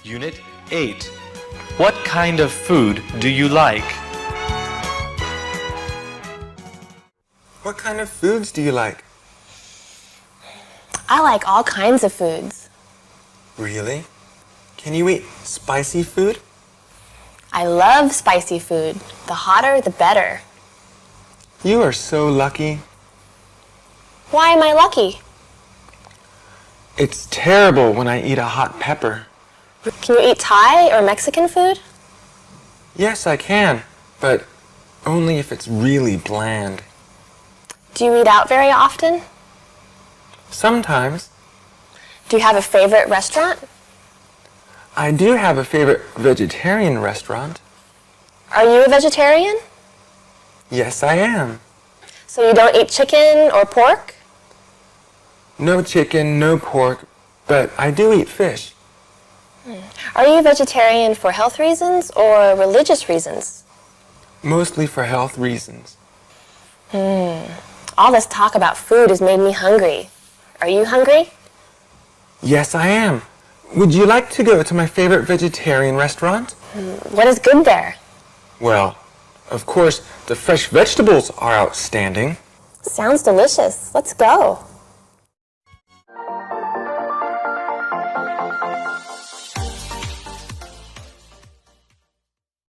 Unit 8. What kind of food do you like? What kind of foods do you like? I like all kinds of foods. Really? Can you eat spicy food? I love spicy food. The hotter, the better. You are so lucky. Why am I lucky? It's terrible when I eat a hot pepper. Can you eat Thai or Mexican food? Yes, I can, but only if it's really bland. Do you eat out very often? Sometimes. Do you have a favorite restaurant? I do have a favorite vegetarian restaurant. Are you a vegetarian? Yes, I am. So you don't eat chicken or pork? No chicken, no pork, but I do eat fish. Are you a vegetarian for health reasons or religious reasons? Mostly for health reasons. All this talk about food has made me hungry. Are you hungry? Yes, I am. Would you like to go to my favorite vegetarian restaurant? What is good there? Well, of course, the fresh vegetables are outstanding. Sounds delicious. Let's go.